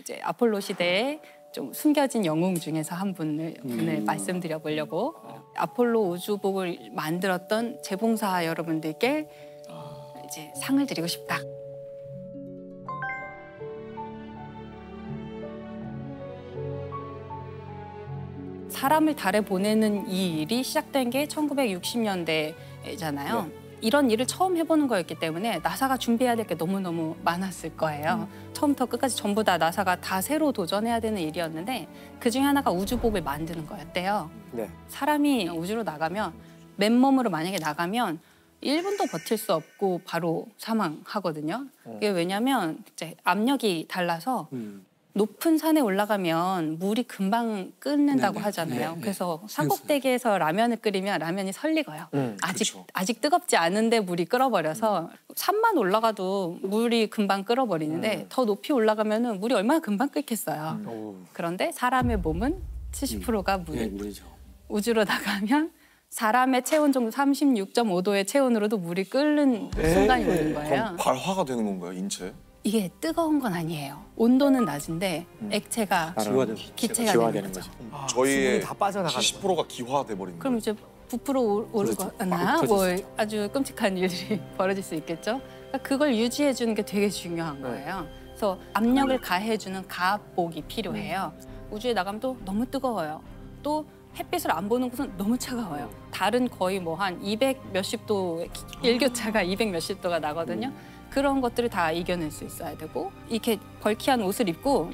이제 아폴로 시대에 좀 숨겨진 영웅 중에서 한 분을 오늘 말씀드려 보려고 아폴로 우주복을 만들었던 재봉사 여러분들께 이제 상을 드리고 싶다. 사람을 달에 보내는 이 일이 시작된 게 1960년대잖아요. 네. 이런 일을 처음 해보는 거였기 때문에 나사가 준비해야 될 게 너무너무 많았을 거예요. 처음부터 끝까지 전부 다 나사가 다 새로 도전해야 되는 일이었는데 그중에 하나가 우주복을 만드는 거였대요. 네. 사람이 우주로 나가면 맨몸으로 만약에 나가면 1분도 버틸 수 없고 바로 사망하거든요. 이게 왜냐면 이제 압력이 달라서 높은 산에 올라가면 물이 금방 끓는다고 하잖아요. 그래서 산꼭대기에서 라면을 끓이면 라면이 설익어요. 아직 뜨겁지 않은데 물이 끓어버려서 산만 올라가도 물이 금방 끓어버리는데 더 높이 올라가면 물이 얼마나 금방 끓겠어요. 그런데 사람의 몸은 70%가 물이죠. 우주로 나가면 사람의 체온 정도 36.5도의 체온으로도 물이 끓는 순간이 오는 거예요. 그럼 발화가 되는 건가요, 인체? 이게 뜨거운 건 아니에요. 온도는 낮은데 액체가 기체가 되는 거죠. 저희의 다 빠져나가는 70%가 기화돼 버리는 거예요. 그럼 이제 부풀어 오르거나 뭐 아주 끔찍한 일들이 벌어질 수 있겠죠. 그러니까 그걸 유지해 주는 게 되게 중요한 거예요. 그래서 압력을 가해 주는 가압복이 필요해요. 우주에 나가면 또 너무 뜨거워요. 또 햇빛을 안 보는 곳은 너무 차가워요. 달은 거의 뭐 한 200 몇십 도, 일교차가 200 몇십 도가 나거든요. 그런 것들을 다 이겨낼 수 있어야 되고 이렇게 벌키한 옷을 입고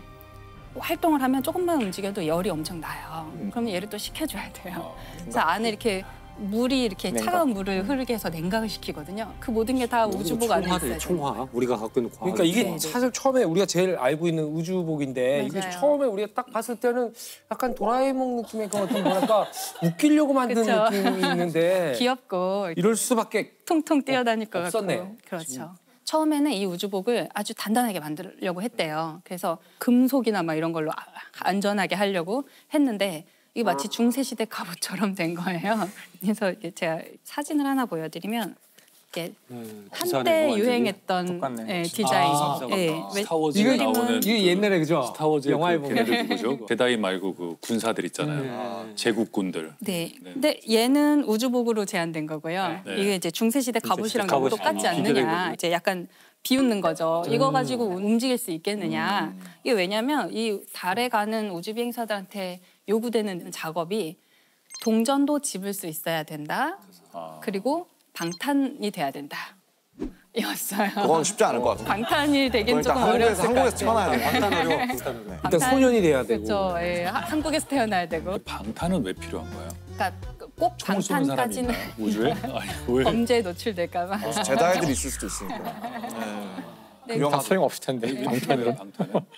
활동을 하면 조금만 움직여도 열이 엄청 나요. 그러면 얘를 또 식혀줘야 돼요. 그래서 안에 이렇게 물이 이렇게 차가운 물을 흐르게 해서 냉각을 시키거든요. 그 모든 게 다 우주복 안에 있어요. 총화. 우리가 갖고 있는 과학. 그러니까 이게 사실 처음에 우리가 제일 알고 있는 우주복인데 이게 처음에 우리가 딱 봤을 때는 약간 도라에몽 느낌의 그 어떤 뭐랄까 웃기려고 만든 느낌이 있는데 귀엽고 이럴 수밖에 통통 뛰어다닐 것 없었네. 같고. 그렇죠. 처음에는 이 우주복을 아주 단단하게 만들려고 했대요. 그래서 금속이나 막 이런 걸로 안전하게 하려고 했는데 이게 마치 중세시대 갑옷처럼 된 거예요. 그래서 제가 사진을 하나 보여드리면 이게 한때 유행했던 디자인. 스타워즈에 이게 나오는 이게 옛날에 그죠? 스타워즈 영화에 보면 걔네들 누구죠? 제다이 말고 그 군사들 있잖아요. 제국군들. 네. 근데 얘는 우주복으로 제한된 거고요. 이게 이제 중세시대 갑옷이랑 너무 똑같지 않느냐. 이제 약간 비웃는 거죠. 이거 가지고 움직일 수 있겠느냐. 이게 왜냐면 이 달에 가는 우주 비행사들한테 요구되는 작업이 동전도 집을 수 있어야 된다. 그리고 방탄이 돼야 된다. 이었어요. 그건 쉽지 않을 것 같아요. 방탄이 되긴 조금 어려웠을 것 같아요. 한국에서 태어나야 돼요. 방탄 어려워. 일단 소년이 돼야 되고. 그렇죠. 예, 한국에서 태어나야 되고. 방탄은 왜 필요한 거예요? 그러니까 꼭 방탄까지는 우주에? 아니, 왜? 범죄에 노출될까 봐. 제다이들이 있을 수도 있으니까. 다 소용없을 텐데. 방탄은?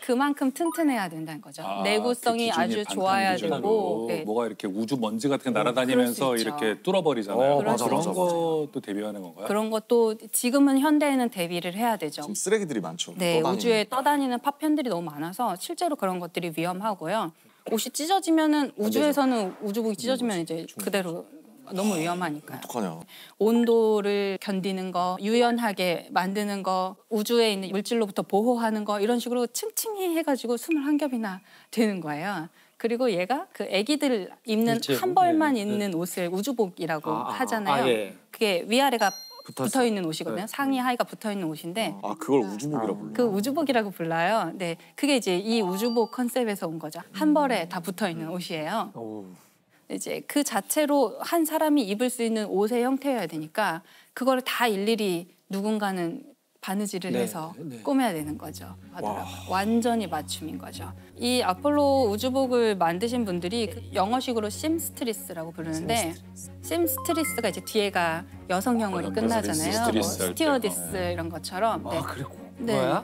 그만큼 튼튼해야 된다는 거죠. 내구성이 아주 좋아야 되고. 뭐가 이렇게 우주 먼지 같은 게 날아다니면서 이렇게 뚫어버리잖아요. 맞아, 그런 맞아. 것도 대비하는 건가요? 그런 것도 지금은 현대에는 대비를 해야 되죠. 지금 쓰레기들이 많죠. 네, 우주에 떠다니는 파편들이 너무 많아서 실제로 그런 것들이 위험하고요. 옷이 찢어지면은 우주에서는 우주복이 찢어지면 이제 그대로 너무 위험하니까요. 어떡하냐. 온도를 견디는 거, 유연하게 만드는 거, 우주에 있는 물질로부터 보호하는 거 이런 식으로 층층이 해가지고 21겹이나 되는 거예요. 그리고 얘가 그 애기들 입는 한 벌만 있는 옷을 우주복이라고 하잖아요. 그게 위아래가 붙어 있는 옷이거든요. 상의 하의가 붙어 있는 옷인데. 그걸 우주복이라고 불러요? 그 우주복이라고 불러요. 네, 그게 이제 이 우주복 컨셉에서 온 거죠. 한 벌에 다 붙어 있는 옷이에요. 이제 그 자체로 한 사람이 입을 수 있는 옷의 형태여야 되니까 그거를 다 일일이 누군가는 바느질을 해서 꾸며야 되는 거죠. 완전히 맞춤인 거죠. 이 아폴로 우주복을 만드신 분들이 영어식으로 심스트리스라고 부르는데 심스트리스가 이제 뒤에가 여성형으로 끝나잖아요. 뭐 스티어디스 이런 것처럼. 뭐야?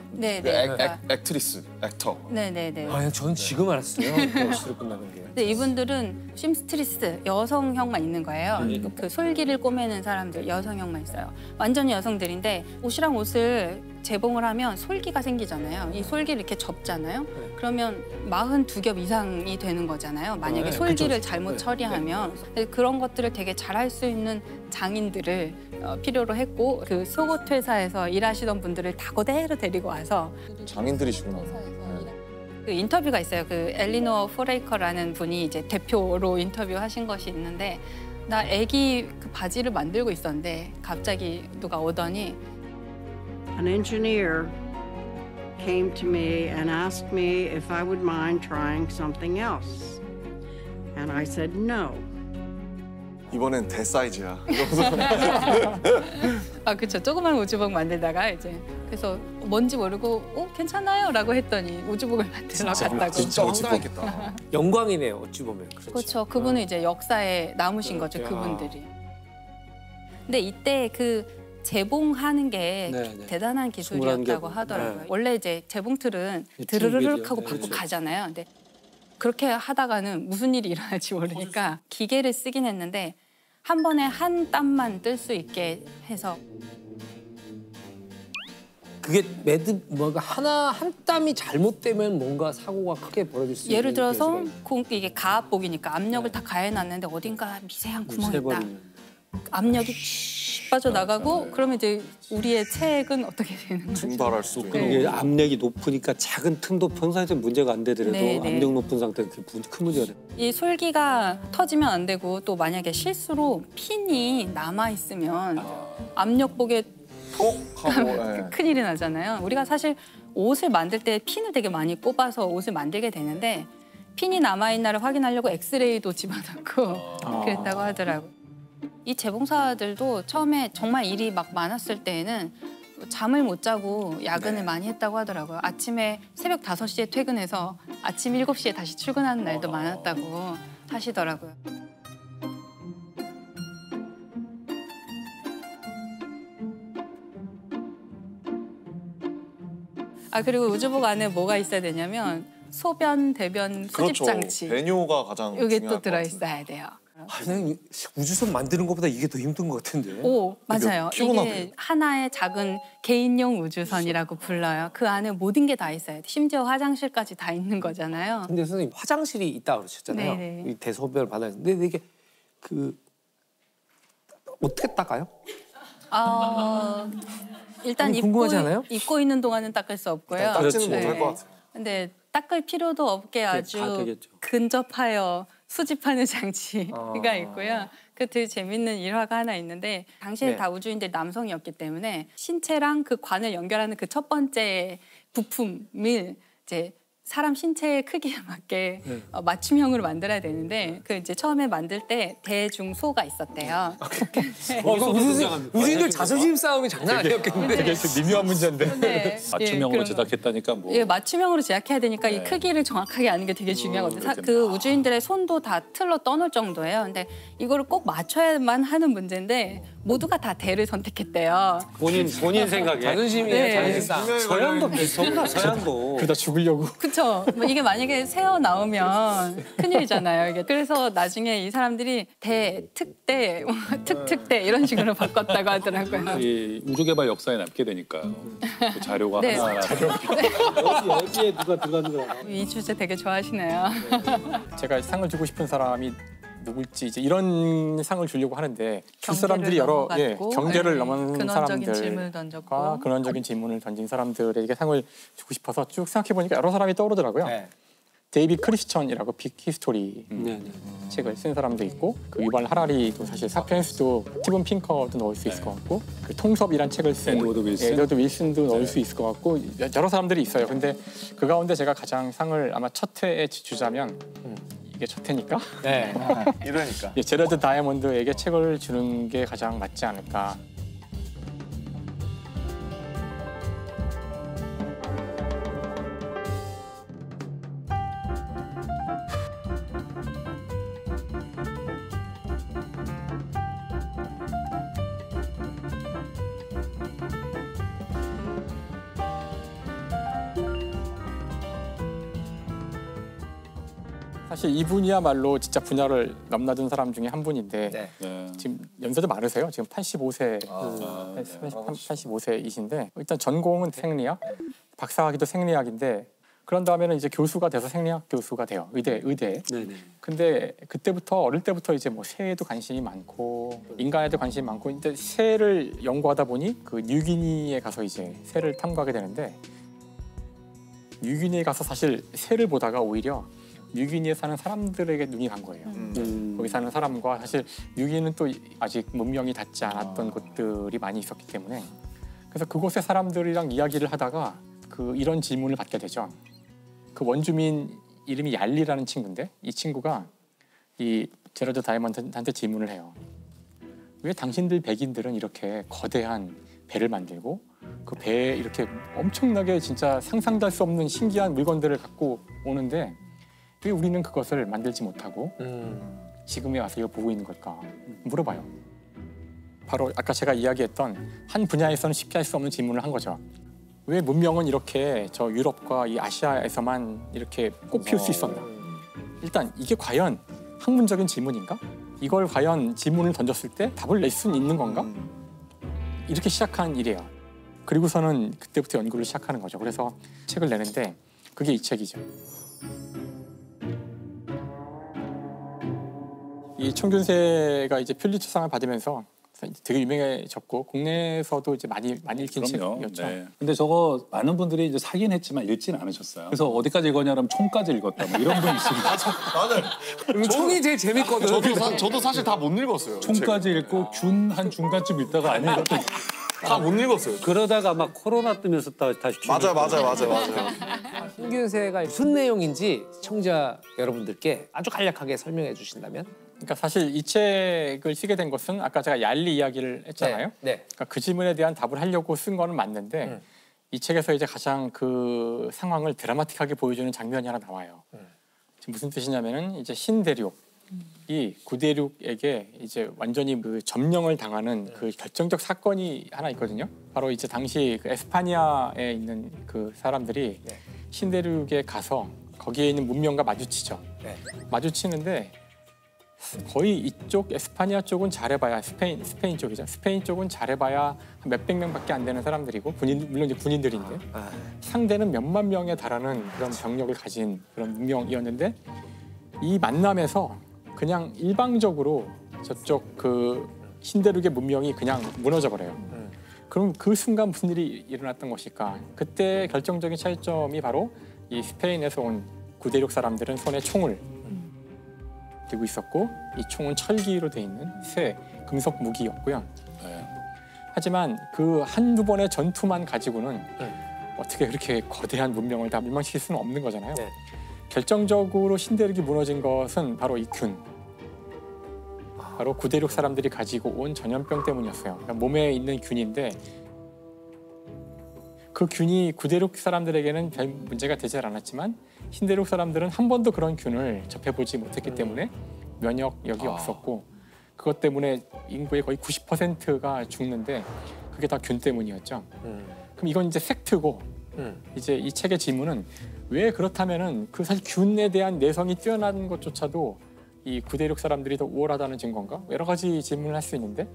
액트리스, 액터. 네네네. 전 지금 알았어요. 영어식으로 끝나는 게. 근데 이분들은 심스트리스 여성형만 있는 거예요. 그 솔기를 꼬매는 사람들 여성형만 있어요. 완전히 여성들인데 옷이랑 옷을 재봉을 하면 솔기가 생기잖아요. 이 솔기를 이렇게 접잖아요. 그러면 42겹 이상이 되는 거잖아요. 만약에 솔기를 잘못 처리하면. 그런 것들을 되게 잘할 수 있는 장인들을 필요로 했고 그 속옷 회사에서 일하시던 분들을 다 그대로 데리고 와서 장인들이시구나. 그 인터뷰가 있어요. 그 엘리노어 프레이커라는 분이 이제 대표로 인터뷰하신 것이 있는데 나 애기 그 바지를 만들고 있었는데 갑자기 누가 오더니 An engineer came to me and asked me if I would mind trying something else. And I said no. 이번엔 대사이즈야. 아 그쵸 조그만 우주복 만들다가 이제 그래서 뭔지 모르고 괜찮아요라고 했더니 우주복을 만들러 갔다고. 진짜 황당했겠다. 영광이네요. 어찌 보면. 그렇죠. 그분은 이제 역사에 남으신 거죠. 그분들이. 근데 이때 그 재봉하는 게 네. 대단한 기술이었다고 21개. 하더라고요. 네. 원래 이제 재봉틀은 이 드르르륵 하고 네, 받고 그렇죠. 가잖아요. 근데 그렇게 하다가는 무슨 일이 일어날지 모르니까 기계를 쓰긴 했는데 한 번에 한 땀만 뜰 수 있게 해서 그게 뭐가 한 땀이 잘못되면 뭔가 사고가 크게 벌어질 수 있는 예를 들어서 그런 이게 가압복이니까 압력을 다 가해놨는데 어딘가 미세한 구멍이 있다. 세버리면. 압력이 쭉 빠져나가고 그러면 이제 우리의 책은 어떻게 되는 거죠? 증발할 수 있고. 이게 압력이 높으니까 작은 틈도 평상시에 문제가 안 되더라도 네. 압력 높은 상태는 큰 문제가 돼. 이 솔기가 터지면 안 되고 또 만약에 실수로 핀이 남아 있으면 압력복에 하고. 예. 큰일이 나잖아요. 우리가 사실 옷을 만들 때 핀을 되게 많이 꼽아서 옷을 만들게 되는데 핀이 남아 있나를 확인하려고 엑스레이도 집어넣고 그랬다고 하더라고요. 이 재봉사들도 처음에 정말 일이 막 많았을 때에는 잠을 못 자고 야근을 많이 했다고 하더라고요. 아침에 새벽 5시에 퇴근해서 아침 7시에 다시 출근하는 날도 많았다고 하시더라고요. 아 그리고 우주복 안에 뭐가 있어야 되냐면 소변, 대변 수집 그렇죠. 장치. 배뇨가 가장 이게 중요할 또 것 들어 같은데. 있어야 돼요. 선생님 우주선 만드는 것보다 이게 더 힘든 것 같은데. 오, 맞아요. 피곤하네요. 이게 하나의 작은 개인용 우주선이라고 불러요. 그 안에 모든 게 다 있어요. 심지어 화장실까지 다 있는 거잖아요. 근데 선생님 화장실이 있다 그러셨잖아요. 네네. 이 대소변을 받아야 되는데 근데 이게 그 어떻게 닦아요? 일단 아니, 궁금하지 않아요? 입고 있는 동안은 닦을 수 없고요. 일단 닦지는 그렇죠. 못할 것 같아요. 근데 닦을 필요도 없게 다 아주 되겠죠. 근접하여 수집하는 장치가 아. 있고요. 그 되게 재밌는 일화가 하나 있는데 당시에 네. 다 우주인들 남성이었기 때문에 신체랑 그 관을 연결하는 그 첫 번째 부품을 이제 사람 신체의 크기에 맞게 맞춤형으로 만들어야 되는데 그 이제 처음에 만들 때 대중소가 있었대요. 우주인들 자존심 싸움이 장난 아니었겠는데. 되게 미묘한 문제인데. 네. 맞춤형으로 그런 거. 제작했다니까 뭐. 예, 맞춤형으로 제작해야 되니까 이 네. 크기를 정확하게 아는 게 되게 중요하거든요. 그렇겠네. 그 우주인들의 손도 다 틀로 떠놓을 정도예요. 근데 이거를 꼭 맞춰야만 하는 문제인데 모두가 다 대를 선택했대요. 본인 생각에. 자존심이에요. 네. 자존심 싸움. 서양도 비슷한가 서양도. 그러다 죽으려고. 그렇죠. 뭐 이게 만약에 새어 나오면 큰일이잖아요. 이게 그래서 나중에 이 사람들이 대, 특대, 특특대 이런 식으로 바꿨다고 하더라고요. 이 우주 개발 역사에 남게 되니까요. 그 자료가 네. 하나. 여기에 누가 들어가는 거야. 이 주제 되게 좋아하시네요. 제가 상을 주고 싶은 사람이 누굴지 이제 이런 상을 주려고 하는데 줄 사람들이 여러 넘어갔고, 경계를 네. 넘은 근원적인 질문을 던졌고. 사람들과 근원적인 질문을 던진 사람들에게 상을 주고 싶어서 쭉 생각해 보니까 여러 사람이 떠오르더라고요. 네. 데이비 크리스천이라고 빅 히스토리 네. 책을 쓴 사람도 있고 그 유발 하라리도 사실 사피엔스도 스티븐 핑커도 넣을 수 있을 것 같고 그 통섭이란 책을 쓴 에드워드 윌슨? 에드워드 윌슨도 넣을 수 있을 것 같고 여러 사람들이 있어요. 근데 그 가운데 제가 가장 상을 아마 첫 회에 주자면 이게 첫 회니까 네. 이러니까. 제러드 다이아몬드에게 책을 주는 게 가장 맞지 않을까. 사실 이분이야말로 진짜 분야를 넘나든 사람 중에 한 분인데 네. 네. 지금 연세도 많으세요. 지금 85세, 85세이신데 일단 전공은 생리학, 박사학위도 생리학인데 그런 다음에는 이제 교수가 돼서 생리학 교수가 돼요. 의대. 네네. 근데 그때부터 어릴 때부터 이제 뭐 새에도 관심이 많고 인간에도 관심이 많고 이제 새를 연구하다 보니 그 뉴기니에 가서 이제 새를 탐구하게 되는데 뉴기니에 가서 사실 새를 보다가 오히려 뉴기니에 사는 사람들에게 눈이 간 거예요. 거기 사는 사람과 사실 뉴기니는 또 아직 문명이 닿지 않았던 곳들이 많이 있었기 때문에 그래서 그곳의 사람들이랑 이야기를 하다가 이런 질문을 받게 되죠. 그 원주민 이름이 얄리라는 친구인데 이 친구가 이 제러드 다이먼트한테 질문을 해요. 왜 당신들 백인들은 이렇게 거대한 배를 만들고 그 배에 이렇게 엄청나게 진짜 상상도 할 수 없는 신기한 물건들을 갖고 오는데 왜 우리는 그것을 만들지 못하고 지금에 와서 이거 보고 있는 걸까 물어봐요. 바로 아까 제가 이야기했던 한 분야에서는 쉽게 할 수 없는 질문을 한 거죠. 왜 문명은 이렇게 저 유럽과 이 아시아에서만 이렇게 꽃피울 수 있었나? 일단 이게 과연 학문적인 질문인가? 이걸 과연 질문을 던졌을 때 답을 낼 수는 있는 건가? 이렇게 시작한 일이에요. 그리고서는 그때부터 연구를 시작하는 거죠. 그래서 책을 내는데 그게 이 책이죠. 이 청균세가 이제 퓰리처상을 받으면서 되게 유명해졌고 국내에서도 이제 많이 읽힌 책이었죠. 네. 근데 저거 많은 분들이 이제 사긴 했지만 읽지는 않으셨어요. 그래서 어디까지 읽었냐면 총까지 읽었다. 뭐 이런 분 있습니다. 나는 총이 제일 재밌거든. 저도 사실 다 못 읽었어요. 총까지 읽고 균 한 중간쯤 읽다가 안 읽었던. 다 못 읽었어요. 그러다가 막 코로나 뜨면서 다시 맞아요. 신균세가 무슨 내용인지 시청자 여러분들께 아주 간략하게 설명해 주신다면? 그러니까 사실 이 책을 쓰게 된 것은 아까 제가 얄리 이야기를 했잖아요. 네. 그러니까 그 질문에 대한 답을 하려고 쓴 거는 맞는데 이 책에서 이제 가장 그 상황을 드라마틱하게 보여주는 장면이 하나 나와요. 지금 무슨 뜻이냐면은 이제 신대륙이 구대륙에게 이제 완전히 그 점령을 당하는 그 결정적 사건이 하나 있거든요. 바로 이제 당시 그 에스파니아에 있는 그 사람들이 신대륙에 가서 거기에 있는 문명과 마주치죠. 마주치는데 거의 이쪽 에스파니아 쪽은 잘해봐야 스페인 쪽이죠. 스페인 쪽은 잘해봐야 한 몇백 명밖에 안 되는 사람들이고 물론 이제 군인들인데 상대는 몇만 명에 달하는 그런 병력을 가진 그런 문명이었는데 이 만남에서 그냥 일방적으로 저쪽 그 신대륙의 문명이 그냥 무너져 버려요. 그럼 그 순간 무슨 일이 일어났던 것일까? 그때 결정적인 차이점이 바로 이 스페인에서 온 구대륙 사람들은 손에 총을 들고 있었고 이 총은 철기로 돼 있는 새 금속 무기였고요. 하지만 그 한두 번의 전투만 가지고는 어떻게 그렇게 거대한 문명을 다 멸망시킬 수는 없는 거잖아요. 결정적으로 신대륙이 무너진 것은 바로 이 균. 바로 구대륙 사람들이 가지고 온 전염병 때문이었어요. 그러니까 몸에 있는 균인데 그 균이 구대륙 사람들에게는 별 문제가 되지 않았지만 신대륙 사람들은 한 번도 그런 균을 접해보지 못했기 때문에 면역력이 없었고 그것 때문에 인구의 거의 90%가 죽는데 그게 다 균 때문이었죠. 그럼 이건 이제 팩트고 이제 이 책의 질문은 왜 그렇다면은 그 사실 균에 대한 내성이 뛰어난 것조차도 이 구대륙 사람들이 더 우월하다는 증거인가? 여러 가지 질문을 할 수 있는데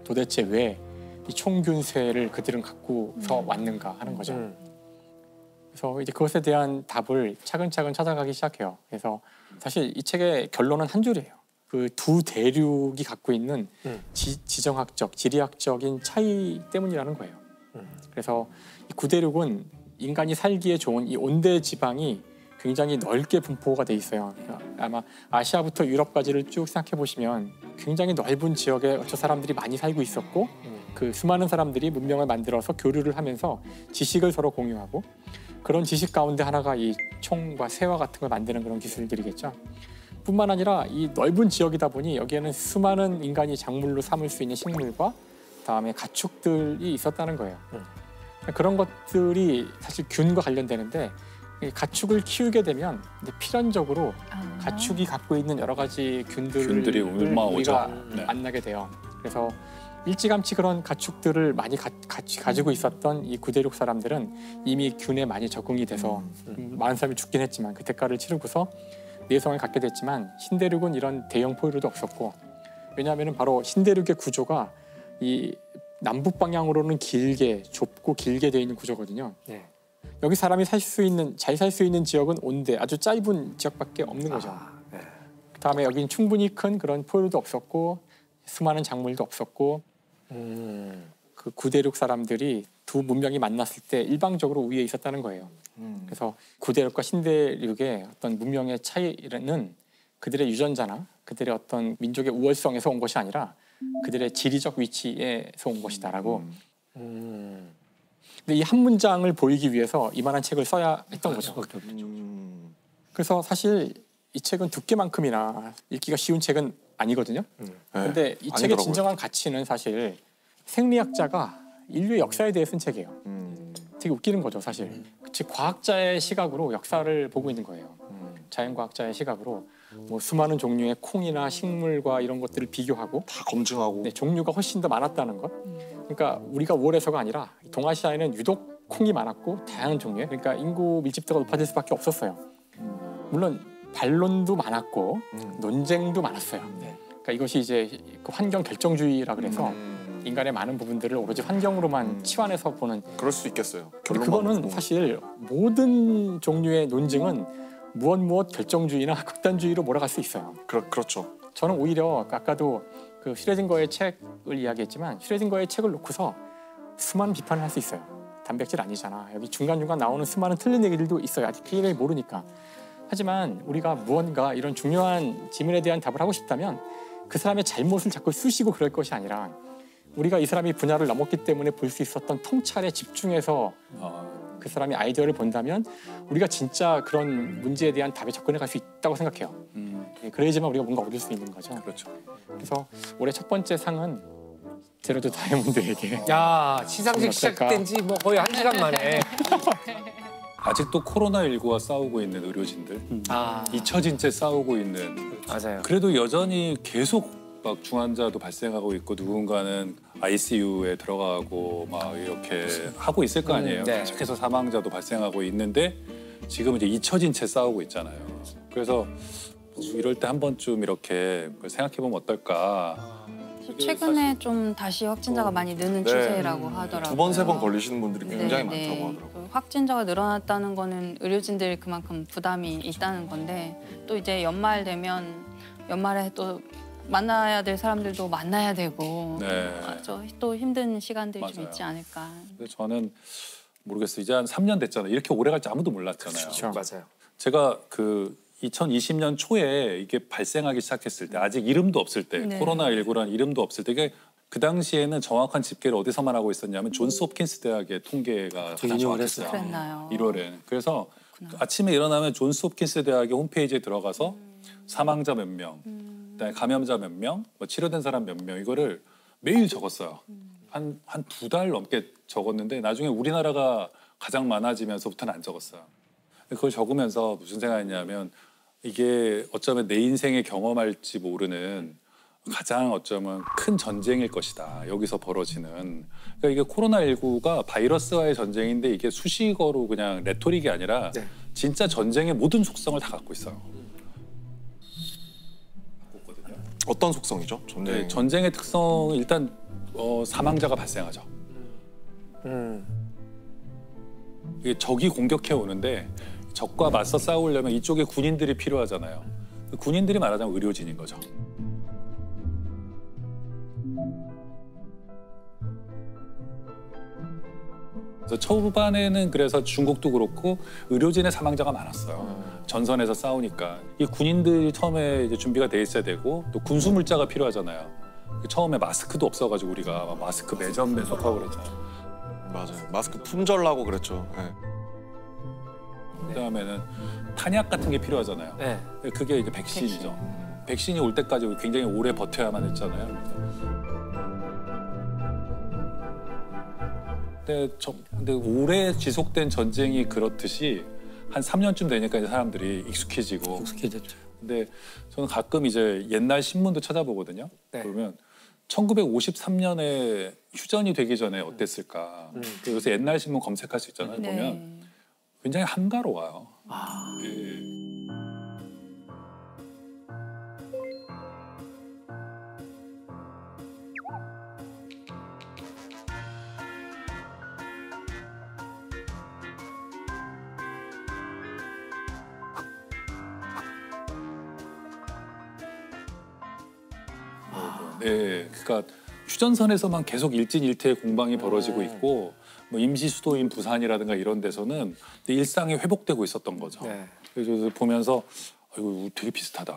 도대체 왜 이 총균세를 그들은 갖고서 왔는가 하는 거죠. 그래서 이제 그것에 대한 답을 차근차근 찾아가기 시작해요. 그래서 사실 이 책의 결론은 한 줄이에요. 그 두 대륙이 갖고 있는 지정학적, 지리학적인 차이 때문이라는 거예요. 그래서 이 구대륙은 인간이 살기에 좋은 이 온대 지방이 굉장히 넓게 분포가 돼 있어요. 아마 아시아부터 유럽까지를 쭉 생각해 보시면 굉장히 넓은 지역에 저 사람들이 많이 살고 있었고 그 수많은 사람들이 문명을 만들어서 교류를 하면서 지식을 서로 공유하고 그런 지식 가운데 하나가 이 총과 새와 같은 걸 만드는 그런 기술들이겠죠. 뿐만 아니라 이 넓은 지역이다 보니 여기에는 수많은 인간이 작물로 삼을 수 있는 식물과 그다음에 가축들이 있었다는 거예요. 그런 것들이 사실 균과 관련되는데 이 가축을 키우게 되면 이제 필연적으로 가축이 갖고 있는 여러 가지 균들이 우리가 만나게 돼요. 그래서 일찌감치 그런 가축들을 많이 가지고 있었던 이 구대륙 사람들은 이미 균에 많이 적응이 돼서 많은 사람이 죽긴 했지만 그 대가를 치르고서 내성을 갖게 됐지만 신대륙은 이런 대형 포유류도 없었고 왜냐하면 바로 신대륙의 구조가 이 남북 방향으로는 좁고 길게 되어 있는 구조거든요. 여기 사람이 잘 살 수 있는 지역은 온대 아주 짧은 지역밖에 없는 거죠. 그다음에 여기는 충분히 큰 그런 포유류도 없었고 수많은 작물도 없었고 그 구대륙 사람들이 두 문명이 만났을 때 일방적으로 우위에 있었다는 거예요. 그래서 구대륙과 신대륙의 어떤 문명의 차이는 그들의 유전자나 그들의 어떤 민족의 우월성에서 온 것이 아니라 그들의 지리적 위치에서 온 것이다라고. 근데 이 한 문장을 보이기 위해서 이만한 책을 써야 했던 거죠. 그래서 사실 이 책은 두께만큼이나 읽기가 쉬운 책은 아니거든요. 근데 이 책의 아니더라고요. 진정한 가치는 사실 생리학자가 인류의 역사에 대해 쓴 책이에요. 되게 웃기는 거죠, 사실. 즉 과학자의 시각으로 역사를 보고 있는 거예요. 자연과학자의 시각으로 뭐 수많은 종류의 콩이나 식물과 이런 것들을 비교하고 다 검증하고. 네, 종류가 훨씬 더 많았다는 것. 그러니까 우리가 우월해서가 아니라 동아시아에는 유독 콩이 많았고 다양한 종류의, 그러니까 인구 밀집도가 높아질 수밖에 없었어요. 물론 반론도 많았고 논쟁도 많았어요. 그러니까 이것이 이제 그 환경 결정주의라 그래서 인간의 많은 부분들을 오로지 환경으로만 치환해서 보는. 그럴 수 있겠어요. 근데 결론만 그거는 보고. 사실 모든 종류의 논증은 무엇 결정주의나 극단주의로 몰아갈 수 있어요. 그렇죠. 저는 오히려 아까도 그 슈레딩거의 책을 이야기했지만 슈레딩거의 책을 놓고서 수많은 비판을 할 수 있어요. 단백질 아니잖아. 여기 중간중간 나오는 수많은 틀린 얘기들도 있어요. 아직 그 얘기를 모르니까. 하지만 우리가 무언가 이런 중요한 질문에 대한 답을 하고 싶다면 그 사람의 잘못을 자꾸 쑤시고 그럴 것이 아니라 우리가 이 사람이 분야를 넘었기 때문에 볼 수 있었던 통찰에 집중해서 그 사람이 아이디어를 본다면 우리가 진짜 그런 문제에 대한 답에 접근해 갈 수 있다고 생각해요. 그래야지만 우리가 뭔가 얻을 수 있는 거죠. 그렇죠. 그래서 올해 첫 번째 상은 제로드 다이아몬드에게. 야, 시상식 시작된 지 뭐 거의 1시간 만에. 아직도 코로나19와 싸우고 있는 의료진들, 잊혀진 채 싸우고 있는. 맞아요. 그래도 여전히 계속 막 중환자도 발생하고 있고 누군가는 ICU에 들어가고 막 이렇게 하고 있을 거 아니에요. 네. 계속해서 사망자도 발생하고 있는데 지금은 이제 잊혀진 채 싸우고 있잖아요. 그래서 이럴 때 한 번쯤 이렇게 생각해 보면 어떨까. 최근에 좀 다시 확진자가 많이 느는 네. 추세라고 하더라고요. 2번, 3번 걸리시는 분들이 굉장히 네, 많다고 네. 하더라고요. 그 확진자가 늘어났다는 거는 의료진들이 그만큼 부담이 있다는 건데 또 이제 연말 되면 연말에 또 만나야 될 사람들도 만나야 되고 네. 또 힘든 시간들이 좀 맞아요. 있지 않을까. 근데 저는 모르겠어요. 이제 한 3년 됐잖아요. 이렇게 오래 갈지 아무도 몰랐잖아요. 그렇죠. 맞아요. 제가 그 2020년 초에 이게 발생하기 시작했을 때 아직 이름도 없을 때 네. 코로나19라는 이름도 없을 때 이게 그 당시에는 정확한 집계를 어디서만 하고 있었냐면 존스 홉킨스 대학의 통계가 가장 정확했어요. 그랬나요? 1월에. 그래서 아침에 일어나면 존스 홉킨스 대학의 홈페이지에 들어가서 사망자 몇 명, 그다음에 감염자 몇 명, 뭐 치료된 사람 몇 명 이거를 매일 적었어요. 한 2달 넘게 적었는데 나중에 우리나라가 가장 많아지면서부터는 안 적었어요. 그걸 적으면서 무슨 생각했냐면 이게 어쩌면 내 인생에 경험할지 모르는 가장 어쩌면 큰 전쟁일 것이다. 여기서 벌어지는. 그러니까 이게 코로나19가 바이러스와의 전쟁인데 이게 수식어로 그냥 레토릭이 아니라 진짜 전쟁의 모든 속성을 다 갖고 있어요. 어떤 속성이죠? 네, 전쟁의 특성은 일단 사망자가 발생하죠. 이게 적이 공격해 오는데 적과 맞서 싸우려면 이쪽에 군인들이 필요하잖아요. 군인들이 말하자면 의료진인 거죠. 그래서 초반에는 그래서 중국도 그렇고 의료진의 사망자가 많았어요. 전선에서 싸우니까 이 군인들이 처음에 이제 준비가 돼 있어야 되고 또 군수 물자가 필요하잖아요. 처음에 마스크도 없어가지고 우리가 막 마스크 매점 매석하고 그랬잖아요. 맞아요. 마스크 품절나고 그랬죠. 네. 그다음에는 탄약 같은 게 필요하잖아요. 네. 그게 이제 백신이죠. 백신이 올 때까지 굉장히 오래 버텨야만 했잖아요. 근데 오래 지속된 전쟁이 그렇듯이 한 3년쯤 되니까 이제 사람들이 익숙해지고. 익숙해졌죠. 근데 저는 가끔 이제 옛날 신문도 찾아보거든요. 네. 그러면 1953년에 휴전이 되기 전에 어땠을까. 요새 옛날 신문 검색할 수 있잖아요. 네. 보면 굉장히 한가로워요. 네, 그러니까 휴전선에서만 계속 일진일퇴의 공방이 벌어지고 있고 뭐 임시 수도인 부산이라든가 이런 데서는 일상이 회복되고 있었던 거죠. 네. 그래서 보면서 이거 되게 비슷하다.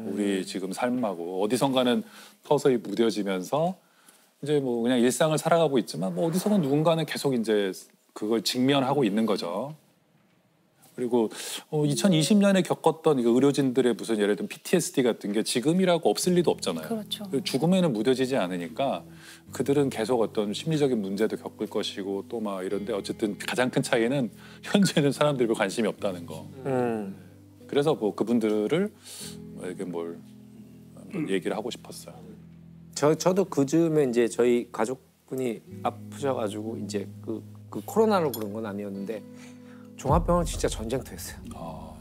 우리 지금 삶하고 어디선가는 서서히 무뎌지면서 이제 뭐 그냥 일상을 살아가고 있지만 뭐 어디선가 누군가는 계속 이제 그걸 직면하고 있는 거죠. 그리고 2020년에 겪었던 의료진들의 무슨 예를 들면 PTSD 같은 게 지금이라고 없을 리도 없잖아요. 그렇죠. 죽음에는 무뎌지지 않으니까 그들은 계속 어떤 심리적인 문제도 겪을 것이고 또 막 이런데 어쨌든 가장 큰 차이는 현재는 사람들이 별 관심이 없다는 거. 그래서 뭐 그분들을 이렇게 뭘 얘기를 하고 싶었어요. 저도 그즈음에 이제 저희 가족분이 아프셔가지고 이제 그 코로나로 그런 건 아니었는데 종합병원 진짜 전쟁터였어요.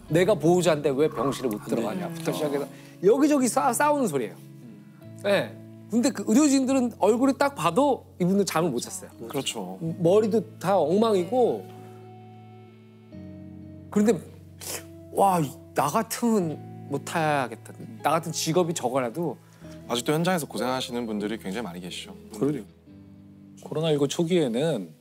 내가 보호자인데 왜 병실에 못 들어가냐부터 시작해서 여기저기 싸우는 소리예요. 네. 근데 그 의료진들은 얼굴이 딱 봐도 이분들 잠을 못 잤어요. 그렇죠. 머리도 다 엉망이고. 그런데 와, 나 같으면 못하겠다. 나 같은 직업이 저거라도. 아직도 현장에서 고생하시는 분들이 굉장히 많이 계시죠. 그러게요. 코로나19 초기에는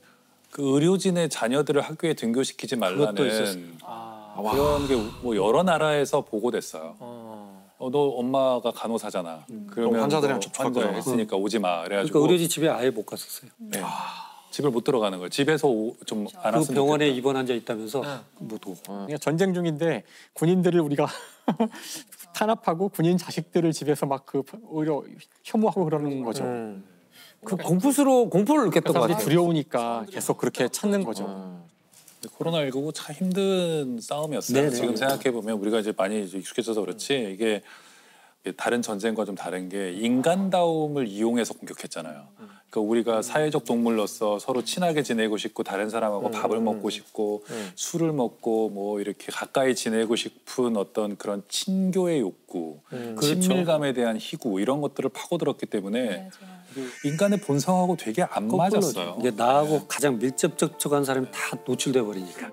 그 의료진의 자녀들을 학교에 등교시키지 말라는 그런 게 뭐 여러 나라에서 보고됐어요. 너 엄마가 간호사잖아. 그러면 환자들이랑 너 접촉할 환자 거잖아. 했으니까 오지 마. 그래가지고 그러니까 의료진 집에 아예 못 갔었어요. 네. 집을 못 들어가는 거예요. 집에서 좀 안 그 왔으면 병원에 좋겠다. 입원 환자 있다면서 못 오고. 그러니까 전쟁 중인데 군인들을 우리가 탄압하고 군인 자식들을 집에서 막 그 오히려 혐오하고 그러는 거죠. 그 공포를 느꼈던 것 사람들이 같아요. 두려우니까 계속 그렇게 찾는 거죠. 코로나19 참 힘든 싸움이었어요. 네네. 지금 생각해 보면 우리가 이제 많이 이제 익숙해져서 그렇지 이게 다른 전쟁과 좀 다른 게 인간다움을 이용해서 공격했잖아요. 그러니까 우리가 사회적 동물로서 서로 친하게 지내고 싶고 다른 사람하고 밥을 먹고 싶고 술을 먹고 뭐 이렇게 가까이 지내고 싶은 어떤 그런 친교의 욕구, 친밀감에 대한 희구 이런 것들을 파고들었기 때문에 인간의 본성하고 되게 안 맞았어요. 이게 나하고 가장 밀접 접촉한 사람이 다 노출돼 버리니까.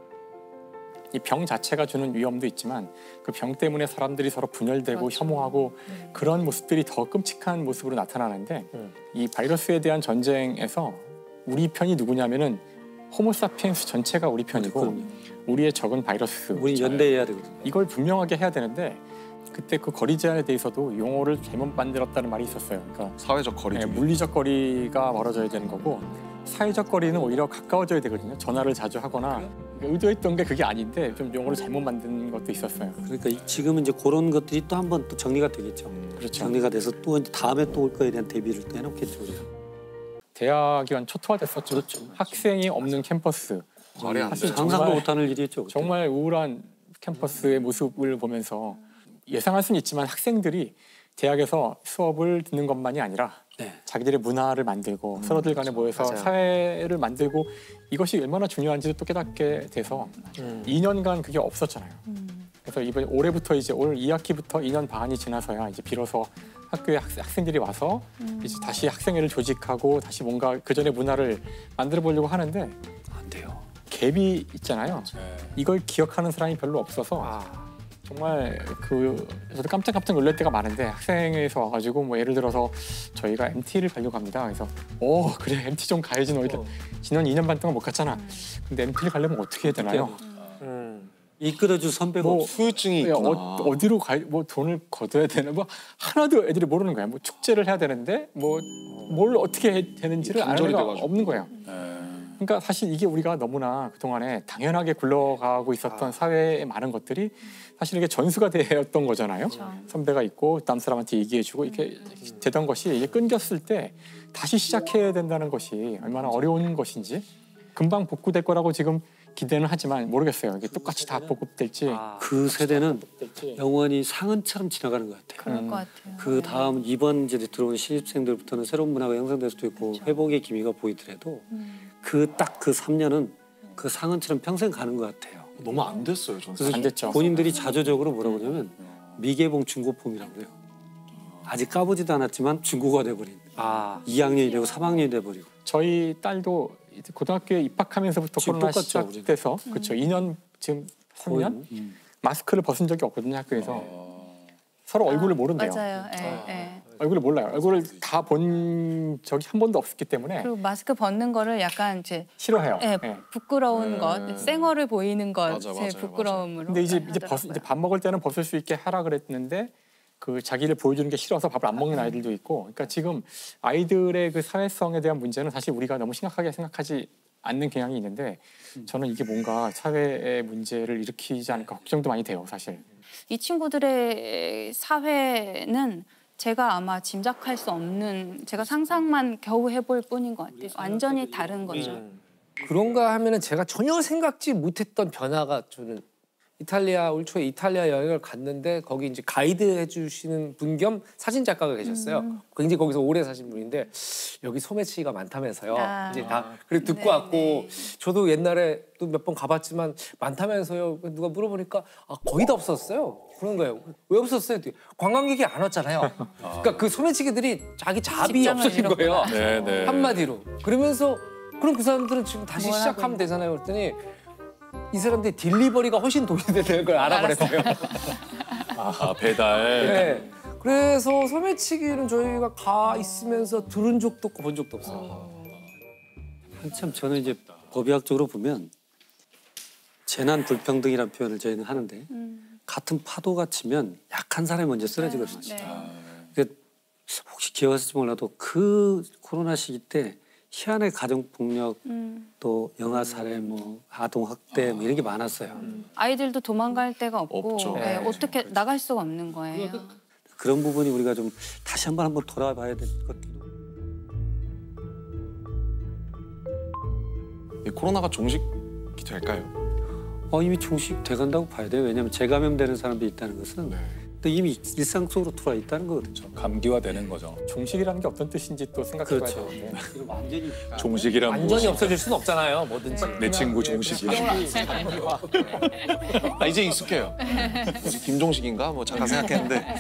이 병 자체가 주는 위험도 있지만 그 병 때문에 사람들이 서로 분열되고 혐오하고 그런 모습들이 더 끔찍한 모습으로 나타나는데 이 바이러스에 대한 전쟁에서 우리 편이 누구냐면은 호모사피엔스 전체가 우리 편이고 우리의 적은 바이러스. 우리 연대해야 되거든요. 이걸 분명하게 해야 되는데 그때 그 거리 제한에 대해서도 용어를 잘못 만들었다는 말이 있었어요. 그러니까 사회적 거리 두기. 물리적 거리가 멀어져야 되는 거고 사회적 거리는 오히려 가까워져야 되거든요. 전화를 자주 하거나 의도했던 게 그게 아닌데 좀 용어를 잘못 만든 것도 있었어요. 그러니까 지금은 이제 그런 것들이 또 한 번 또 정리가 되겠죠. 그렇죠. 정리가 돼서 또 이제 다음에 또 올 거에 대한 대비를 또 해놓겠죠. 우리가. 대학이 완 초토화됐었죠. 그렇죠. 학생이 없는 캠퍼스. 말이 안 돼. 사실 상상도 정말, 못하는 일이었죠. 그때. 정말 우울한 캠퍼스의 모습을 보면서 예상할 수는 있지만 학생들이 대학에서 수업을 듣는 것만이 아니라 네. 자기들의 문화를 만들고 서로들 간에 모여서 맞아요. 사회를 만들고 이것이 얼마나 중요한지도 또 깨닫게 돼서 2년간 그게 없었잖아요. 그래서 이번 올해부터 이제 올 2학기부터 2년 반이 지나서야 이제 비로소 학교에 학생들이 와서 이제 다시 학생회를 조직하고 다시 뭔가 그 전의 문화를 만들어 보려고 하는데 안 돼요. 갭이 있잖아요. 이걸 기억하는 사람이 별로 없어서 정말 저도 깜짝깜짝 놀랄 때가 많은데 학생회에서 와가지고 뭐 예를 들어서 저희가 MT를 가려고 합니다. 그래서 그래 MT 좀 가야지 너희들 지난 2년 반 동안 못 갔잖아. 근데 MT를 가려면 어떻게 해야 되나요? 이끌어줄 선배가 뭐 후유증이 있구나. 어디로 뭐 돈을 걷어야 되나 뭐 하나도 애들이 모르는 거야. 뭐 축제를 해야 되는데 뭐 뭘 어떻게 해야 되는지를 아는 단절이 애가 돼가지고. 없는 거예요. 그러니까 사실 이게 우리가 너무나 그동안에 당연하게 굴러가고 있었던 사회의 많은 것들이 사실 이게 전수가 되었던 거잖아요. 선배가 있고 다음 사람한테 얘기해주고 이렇게 되던 것이 이게 끊겼을 때 다시 시작해야 된다는 것이 얼마나 어려운 것인지 금방 복구될 거라고 지금 기대는 하지만 모르겠어요. 이게 똑같이 다 복구될지. 그 세대는 영원히 상흔처럼 지나가는 것 같아요. 그럴 것 같아요. 그 다음 이번 이제 들어오는 신입생들부터는 새로운 문화가 형성될 수도 있고 회복의 기미가 보이더라도 그 딱 그 3년은 그 상흔처럼 평생 가는 것 같아요. 너무 안 됐어요, 저는. 그래서 안 됐죠. 본인들이 자조적으로 뭐라고 그러냐면 미개봉 중고폼이라고 해요. 아직 까보지도 않았지만 중고가 돼버린. 2학년이 되고 3학년이 돼버리고. 저희 딸도 이제 고등학교에 입학하면서부터 지금 코로나 똑같죠, 시작돼서 그렇죠. 2년 지금 3년 마스크를 벗은 적이 없거든요 학교에서. 서로 얼굴을 모른대요. 맞아요. 예, 예. 얼굴을 몰라요. 얼굴을 다 본 적이 한 번도 없었기 때문에 그리고 마스크 벗는 거를 약간 이제 싫어해요. 예, 예. 부끄러운 것, 쌩얼을 보이는 맞아, 것의 맞아요, 부끄러움으로. 근데 이제 하더라고요. 밥 먹을 때는 벗을 수 있게 하라 그랬는데 그 자기를 보여주는 게 싫어서 밥을 안 먹는 아이들도 있고. 그러니까 지금 아이들의 그 사회성에 대한 문제는 사실 우리가 너무 심각하게 생각하지 않는 경향이 있는데 저는 이게 뭔가 사회의 문제를 일으키지 않을까 걱정도 많이 돼요, 사실. 이 친구들의 사회는 제가 아마 짐작할 수 없는, 제가 상상만 겨우 해볼 뿐인 것 같아요. 완전히 다른 거죠. 그런가 하면은 제가 전혀 생각지 못했던 변화가 저는 올 초에 이탈리아 여행을 갔는데 거기 이제 가이드 해주시는 분 겸 사진 작가가 계셨어요. 굉장히 거기서 오래 사신 분인데 여기 소매치기가 많다면서요. 아. 이제 다 그래 듣고 네, 왔고 네. 저도 옛날에 또 몇 번 가봤지만 많다면서요. 누가 물어보니까 거의 다 없었어요. 그런 거예요. 왜 없었어요? 관광객이 안 왔잖아요. 그러니까 그 소매치기들이 자기 잡이 직장을 없어진 거예요. 네, 네. 한마디로. 그러면서 그럼 그 사람들은 지금 다시 뭘 하고 시작하면 있는 되잖아요. 그랬더니 이 사람들이 딜리버리가 훨씬 돈이 되는 걸 알아버렸어요. 아, 배달. 네. 그래서 소매치기는 저희가 가 있으면서 들은 적도 없고 본 적도 없어요. 한참 저는 이제 법의학적으로 보면 재난 불평등이라는 표현을 저희는 하는데 같은 파도가 치면 약한 사람이 먼저 쓰러지거든요. 네. 근데 혹시 기억하실지 몰라도 그 코로나 시기 때 희한의 가정폭력 또 영아 살해 뭐 아동 학대 뭐 이런 게 많았어요. 아이들도 도망갈 데가 없고 없죠. 예, 네. 어떻게 나갈 수가 없는 거예요. 그런 부분이 우리가 좀 다시 한번 돌아봐야 될 것 같기도 해요. 이 코로나가 종식이 될까요? 이미 종식돼 간다고 봐야 돼요. 왜냐하면 재감염되는 사람들이 있다는 것은 네. 또 이미 일상 속으로 들어와 있다는 거거든요. 감기화되는 거죠. 종식이라는 게 어떤 뜻인지 또 생각해 봐야 그렇죠. 되는데. 완전히 종식이란 완전히 무엇이- 없어질 수는 없잖아요. 뭐든지. 내 친구 종식이. 아, 이제 익숙해요. 김종식인가? 뭐 잠깐 생각했는데